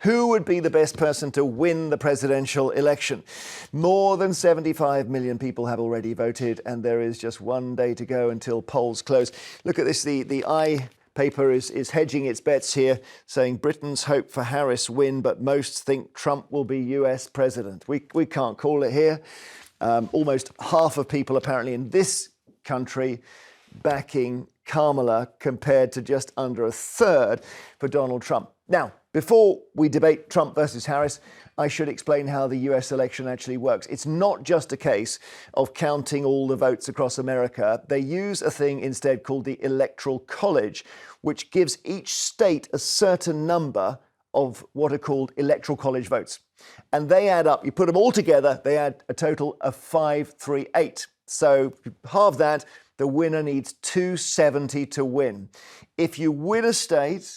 Who would be the best person to win the presidential election? More than 75 million people have already voted, and there is just one day to go until polls close. Look at this. The paper is hedging its bets here, saying Britain's hope for Harris win, but most think Trump will be US president. We can't call it here. Almost half of people apparently in this country backing Kamala compared to just under a third for Donald Trump. Now, before we debate Trump versus Harris, I should explain how the US election actually works. It's not just a case of counting all the votes across America. They use a thing instead called the Electoral College, which gives each state a certain number of what are called Electoral College votes. And they add up, you put them all together, they add a total of 538. So halve that, the winner needs 270 to win. If you win a state,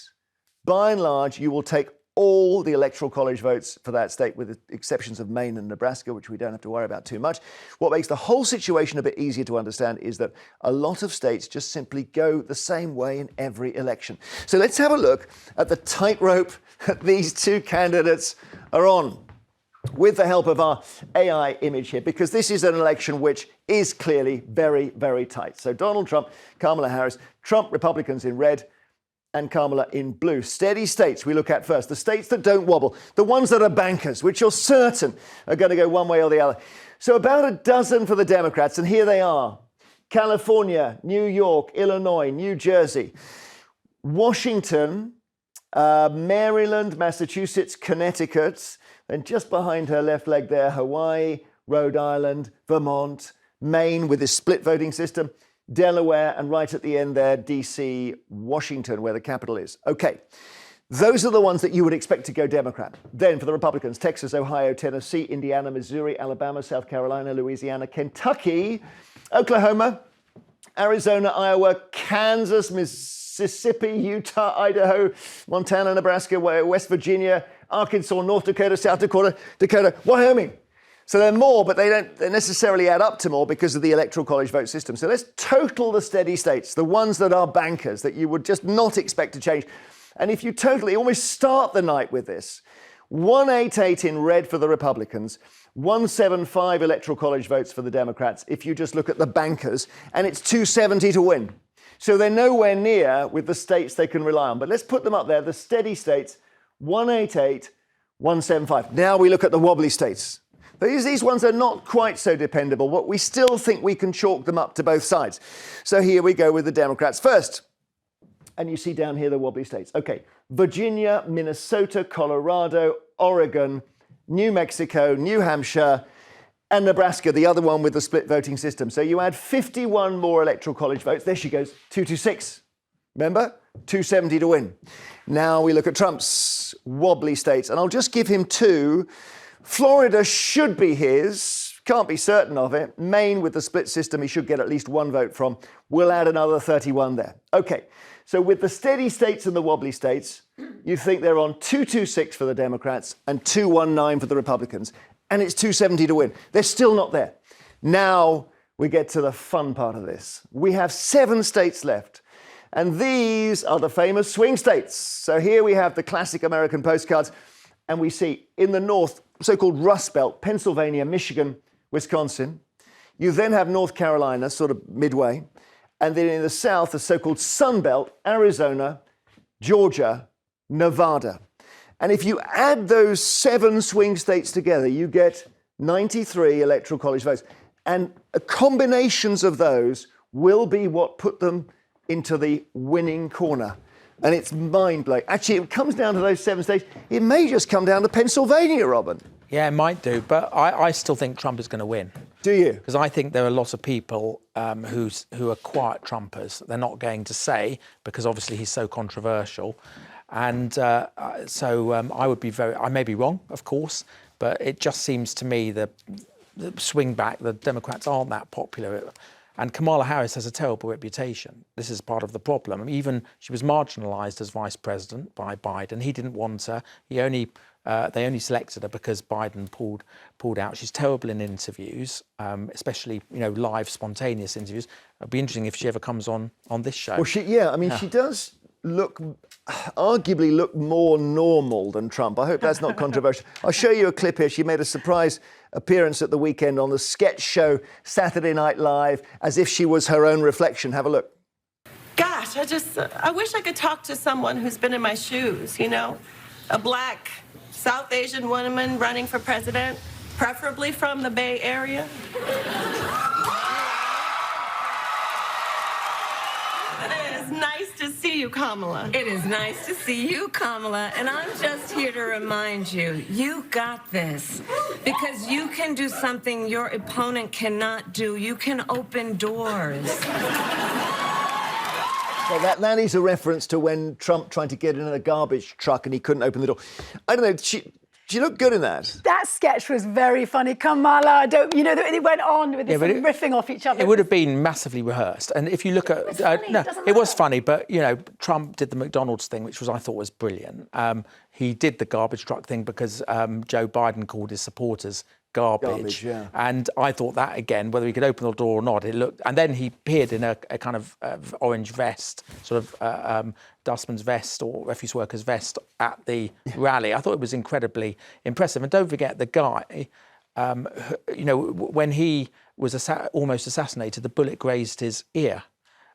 by and large, you will take all the Electoral College votes for that state, with the exceptions of Maine and Nebraska, which we don't have to worry about too much. What makes the whole situation a bit easier to understand is that a lot of states just simply go the same way in every election. So let's have a look at the tightrope that these two candidates are on, with the help of our AI image here, because this is an election which is clearly very, very tight. So Donald Trump, Kamala Harris, Trump Republicans in red, and Kamala in blue. Steady states we look at first, the states that don't wobble, the ones that are bankers, which you're certain are going to go one way or the other. So about a dozen for the Democrats, and here they are: California, New York, Illinois, New Jersey, Washington, Maryland, Massachusetts, Connecticut, and just behind her left leg there, Hawaii, Rhode Island, Vermont, Maine with this split voting system, Delaware, and right at the end there, DC, Washington, where the capital is. Okay, those are the ones that you would expect to go Democrat. Then for the Republicans, Texas, Ohio, Tennessee, Indiana, Missouri, Alabama, South Carolina, Louisiana, Kentucky, Oklahoma, Arizona, Iowa, Kansas, Mississippi, Utah, Idaho, Montana, Nebraska, West Virginia, Arkansas, North Dakota, South Dakota, Wyoming. So there are more, but they don't necessarily add up to more because of the Electoral College vote system. So let's total the steady states, the ones that are bankers, that you would just not expect to change. And if you totally almost start the night with this, 188 in red for the Republicans, 175 Electoral College votes for the Democrats, if you just look at the bankers, and it's 270 to win. So they're nowhere near with the states they can rely on. But let's put them up there, the steady states, 188, 175. Now we look at the wobbly states. These ones are not quite so dependable, but we still think we can chalk them up to both sides. So here we go with the Democrats first. And you see down here the wobbly states. Okay, Virginia, Minnesota, Colorado, Oregon, New Mexico, New Hampshire, and Nebraska, the other one with the split voting system. So you add 51 more Electoral College votes. There she goes, 226. Remember? 270 to win. Now we look at Trump's wobbly states, and I'll just give him two. Florida should be his, can't be certain of it. Maine, with the split system, he should get at least one vote from. We'll add another 31 there. Okay, so with the steady states and the wobbly states, you think they're on 226 for the Democrats and 219 for the Republicans, and it's 270 to win. They're still not there. Now we get to the fun part of this. We have 7 states left, and these are the famous swing states. So here we have the classic American postcards, and we see in the north, so-called Rust Belt, Pennsylvania, Michigan, Wisconsin. You then have North Carolina, sort of midway. And then in the south, the so-called Sun Belt, Arizona, Georgia, Nevada. And if you add those 7 swing states together, you get 93 Electoral College votes. And combinations of those will be what put them into the winning corner. And it's mind-blowing. Actually, it comes down to those 7 states. It may just come down to Pennsylvania, Robin. Yeah, it might do. But I still think Trump is going to win. Do you? Because I think there are a lot of people who are quiet Trumpers. They're not going to say, because obviously he's so controversial. And so I would be I may be wrong, of course, but it just seems to me that the swing back, the Democrats aren't that popular. And Kamala Harris has a terrible reputation. This is part of the problem. I mean, even she was marginalised as vice president by Biden. He didn't want her. They only selected her because Biden pulled out. She's terrible in interviews, especially live, spontaneous interviews. It'd be interesting if she ever comes on this show. Well, she does arguably look more normal than Trump. I hope that's not controversial. I'll show you a clip here. She made a surprise appearance at the weekend on the sketch show Saturday Night Live, as if she was her own reflection. Have a look. Gosh, I wish I could talk to someone who's been in my shoes, you know? A black South Asian woman running for president, preferably from the Bay Area. It is nice to see you, Kamala. It is nice to see you, Kamala, and I'm just here to remind you, you got this. Because you can do something your opponent cannot do. You can open doors. So that is a reference to when Trump tried to get in a garbage truck and he couldn't open the door. I don't know, she looked good in that. That sketch was very funny. Kamala, it went on with this riffing off each other. It would have been massively rehearsed. And if you look at... it was funny, but, Trump did the McDonald's thing, which I thought was brilliant. He did the garbage truck thing because Joe Biden called his supporters garbage. Yeah. And I thought that, again, whether he could open the door or not, it looked... And then he appeared in a kind of orange vest, sort of dustman's vest or refuse worker's vest at the rally. I thought it was incredibly impressive. And don't forget, the guy, when he was almost assassinated, the bullet grazed his ear.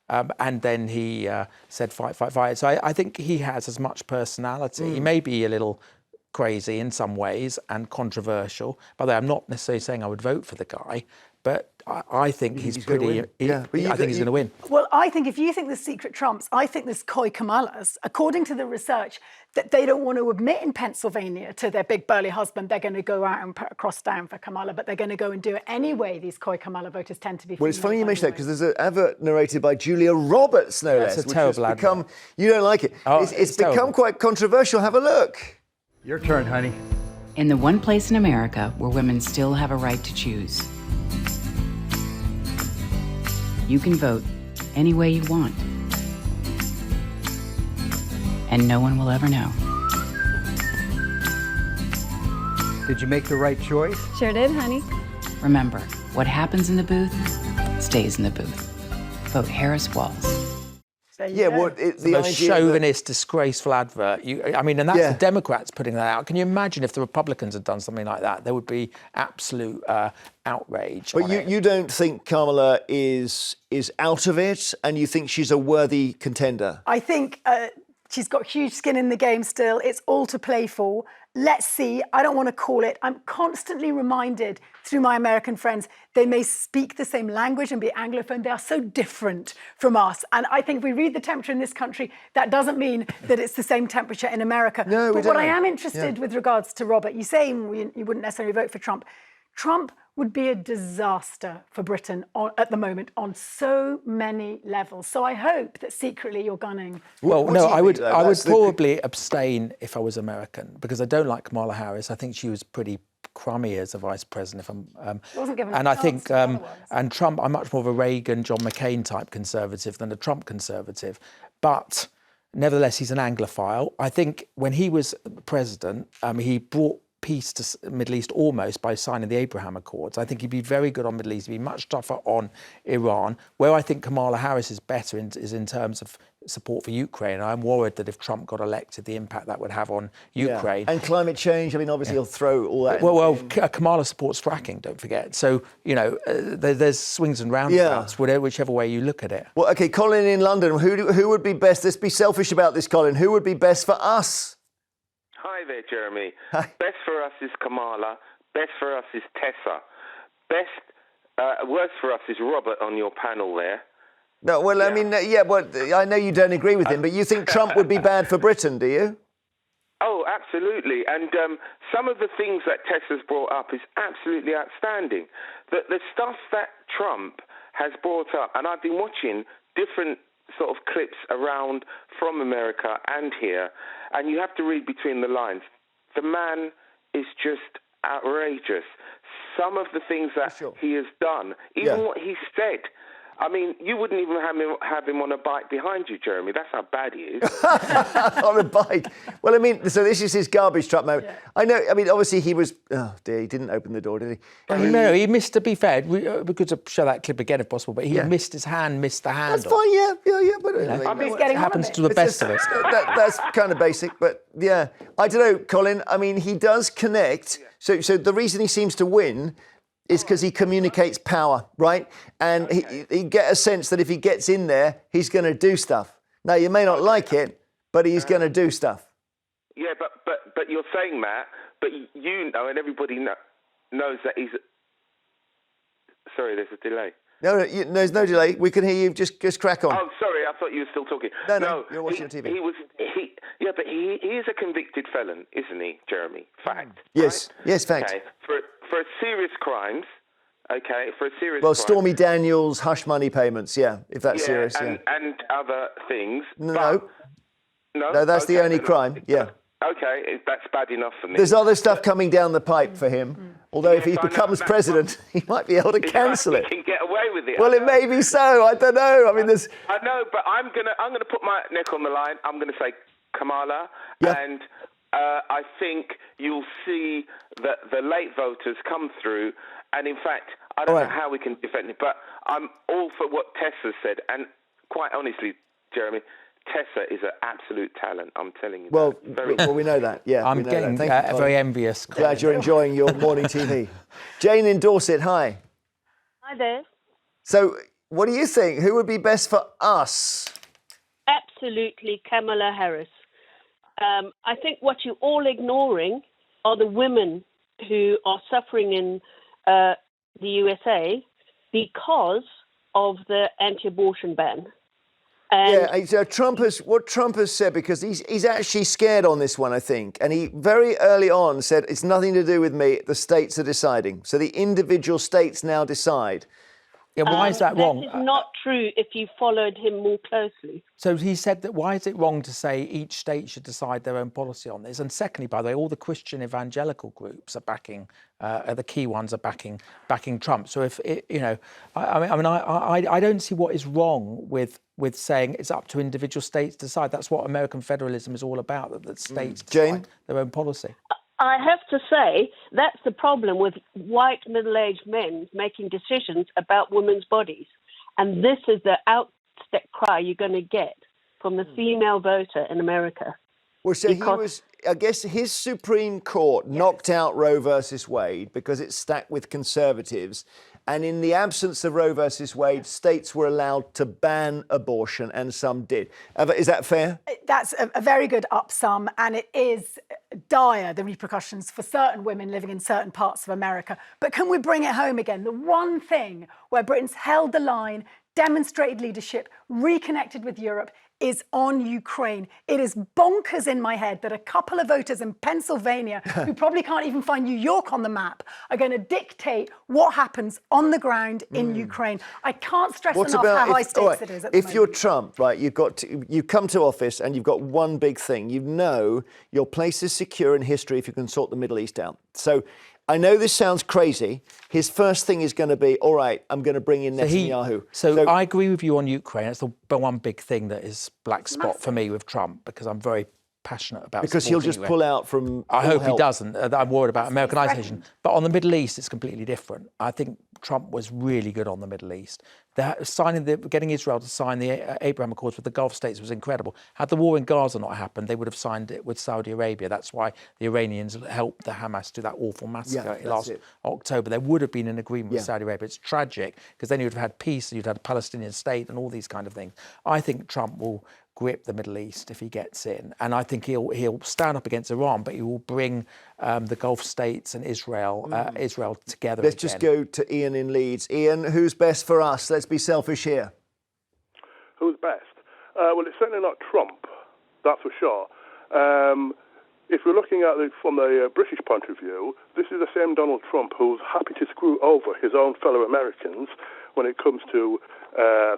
And then he said, fight, fight, fight. So I think he has as much personality. He may be a little crazy in some ways and controversial. By the way, I'm not necessarily saying I would vote for the guy, but I think he's pretty... I think he's going to win. Well, I think if you think there's secret Trumps, I think there's coy Kamalas. According to the research, that they don't want to admit in Pennsylvania to their big burly husband, they're going to go out and put a cross down for Kamala, but they're going to go and do it anyway. These coy Kamala voters tend to be... Well, it's funny you mention that because there's an advert narrated by Julia Roberts, no less. It's a terrible advert. You don't like it. Oh, it's become quite controversial. Have a look. Your turn, honey. In the one place in America where women still have a right to choose, you can vote any way you want. And no one will ever know. Did you make the right choice? Sure did, honey. Remember, what happens in the booth stays in the booth. Vote Harris Walls. Yeah, well, the most chauvinist, disgraceful advert. And that's the Democrats putting that out. Can you imagine if the Republicans had done something like that? There would be absolute outrage. But you don't think Kamala is out of it, and you think she's a worthy contender? I think she's got huge skin in the game still. It's all to play for. Let's see. I don't want to call it. I'm constantly reminded through my American friends, they may speak the same language and be Anglophone. They are so different from us. And I think if we read the temperature in this country, that doesn't mean that it's the same temperature in America. No, but what I am interested with regards to Robert, you say you wouldn't necessarily vote for Trump. Trump would be a disaster for Britain at the moment on so many levels. So I hope that secretly you're gunning. Well, no, I would probably abstain if I was American because I don't like Kamala Harris. I think she was pretty crummy as a vice president. And I think, and Trump, I'm much more of a Reagan, John McCain type conservative than a Trump conservative. But nevertheless, he's an Anglophile. I think when he was president, he brought peace to the Middle East almost by signing the Abraham Accords. I think he'd be very good on Middle East, he'd be much tougher on Iran. Where I think Kamala Harris is better is in terms of support for Ukraine. I'm worried that if Trump got elected, the impact that would have on Ukraine. And climate change, obviously he'll throw all that Kamala supports fracking, don't forget. So, there's swings and roundabouts, whichever way you look at it. Well, OK, Colin in London, who would be best? Let's be selfish about this, Colin. Who would be best for us? Hi there, Jeremy. Hi. Best for us is Kamala. Best for us is Tessa. Worst for us is Robert on your panel there. No, well, I know you don't agree with him, but you think Trump would be bad for Britain, do you? Oh, absolutely. And some of the things that Tessa's brought up is absolutely outstanding. The stuff that Trump has brought up, and I've been watching different sort of clips around from America and here, and you have to read between the lines. The man is just outrageous. Some of the things that he has done, even what he said I mean, you wouldn't even have him on a bike behind you, Jeremy. That's how bad he is. On a bike. Well, I mean, so this is his garbage truck moment. Yeah. I know, I mean, obviously he was... Oh, dear, he didn't open the door, did he? No, he missed, to be fair. We could show that clip again if possible, but he missed his hand, missed the handle. That's fine, yeah. But I mean, it happens to the best of us. That's kind of basic, but yeah. I don't know, Colin. I mean, he does connect. So the reason he seems to win is because he communicates power, right? And he get a sense that if he gets in there, he's going to do stuff. Now, you may not like it, but he's going to do stuff. Yeah, but you're saying, Matt, but you know, and everybody knows that he's... Sorry, there's a delay. No, there's no delay. We can hear you. Just crack on. Oh, sorry, I thought you were still talking. No, you're watching TV. But he is a convicted felon, isn't he, Jeremy? Fact. Yes, right? yes, fact. Okay, for serious crimes. Okay, for a serious. Well, crime. Stormy Daniels, hush money payments. Yeah, if that's serious. And other things. No, that's the only crime. Yeah. Okay, that's bad enough for me. There's other stuff coming down the pipe for him. Although if he becomes president, he might be able to cancel it. He can get away with it. Well, it may be so. I don't know. I mean, there's. I know, but I'm gonna put my neck on the line. I'm gonna say Kamala, and I think you'll see that the late voters come through. And in fact, I don't know how we can defend it, but I'm all for what Tessa said. And quite honestly, Jeremy, Tessa is an absolute talent, I'm telling you. Well, we know that, yeah. I'm getting very envious. Glad you're enjoying your morning TV. Jane in Dorset, hi. Hi there. So, what do you think? Who would be best for us? Absolutely Kamala Harris. I think what you're all ignoring are the women who are suffering in the USA because of the anti-abortion ban. And so what Trump has said, because he's actually scared on this one, I think. And he very early on said, it's nothing to do with me, the states are deciding. So the individual states now decide. Yeah, why is that wrong? That is not true if you followed him more closely. So he said that, why is it wrong to say each state should decide their own policy on this? And secondly, by the way, all the Christian evangelical groups are backing, the key ones are backing Trump. So if I don't see what is wrong with saying it's up to individual states to decide. That's what American federalism is all about, that the states decide their own policy. I have to say, that's the problem with white middle-aged men making decisions about women's bodies. And this is the outstep cry you're going to get from the female voter in America. Well, so I guess his Supreme Court knocked out Roe versus Wade because it's stacked with conservatives. And in the absence of Roe versus Wade, states were allowed to ban abortion, and some did. Is that fair? That's a very good upsum, and it is dire, the repercussions for certain women living in certain parts of America. But can we bring it home again? The one thing where Britain's held the line, demonstrated leadership, reconnected with Europe, is on Ukraine. It is bonkers in my head that a couple of voters in Pennsylvania, who probably can't even find New York on the map, are going to dictate what happens on the ground in Ukraine. I can't stress enough how high stakes it is at the moment. If you're Trump, right, you come to office and you've got one big thing. You know your place is secure in history if you can sort the Middle East out. So I know this sounds crazy. His first thing is going to be, all right, I'm going to bring in Netanyahu. So I agree with you on Ukraine. It's the one big thing that is black spot for me with Trump, because I'm very passionate about because he'll just pull out from. I hope he doesn't. I'm worried about Americanization. But on the Middle East, it's completely different. I think Trump was really good on the Middle East. Getting Israel to sign the Abraham Accords with the Gulf states was incredible. Had the war in Gaza not happened, they would have signed it with Saudi Arabia. That's why the Iranians helped the Hamas do that awful massacre last October. There would have been an agreement with Saudi Arabia. It's tragic, because then you'd have had peace, you'd had a Palestinian state and all these kind of things. I think Trump will grip the Middle East if he gets in, and I think he'll stand up against Iran, but he will bring the Gulf states and Israel together. Let's just go to Ian in Leeds. Ian, who's best for us? Let's be selfish here. Who's best? Well, it's certainly not Trump, that's for sure. If we're looking at it from the British point of view, this is the same Donald Trump who's happy to screw over his own fellow Americans when it comes to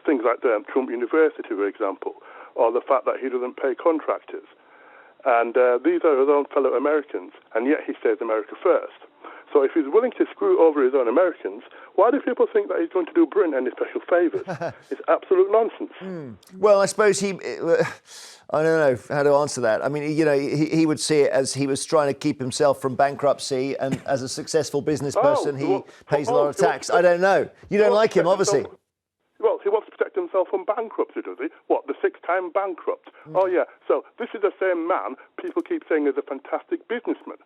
things like Trump University, for example, or the fact that he doesn't pay contractors. And these are his own fellow Americans, and yet he says America first. So if he's willing to screw over his own Americans, why do people think that he's going to do Britain any special favours? It's absolute nonsense. Well, I suppose I don't know how to answer that. I mean, he would see it as he was trying to keep himself from bankruptcy, and as a successful business person, he pays a lot of tax. I don't know. You don't like him, obviously. Well, he wants to protect himself from bankruptcy, does he? What, the 6-time bankrupt? Oh, yeah. So this is the same man people keep saying is a fantastic businessman.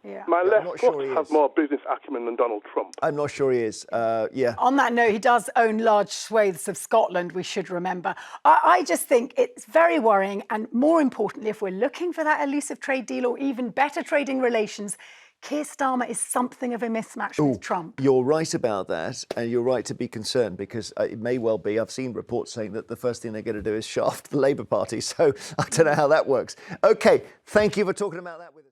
Yeah. My left not foot sure he has is. more business acumen than Donald Trump. I'm not sure he is. Yeah. On that note, he does own large swathes of Scotland, we should remember. I just think it's very worrying. And more importantly, if we're looking for that elusive trade deal or even better trading relations, Keir Starmer is something of a mismatch with Trump. You're right about that, and you're right to be concerned, because it may well be, I've seen reports saying that the first thing they're going to do is shaft the Labour Party. So I don't know how that works. OK, thank you for talking about that with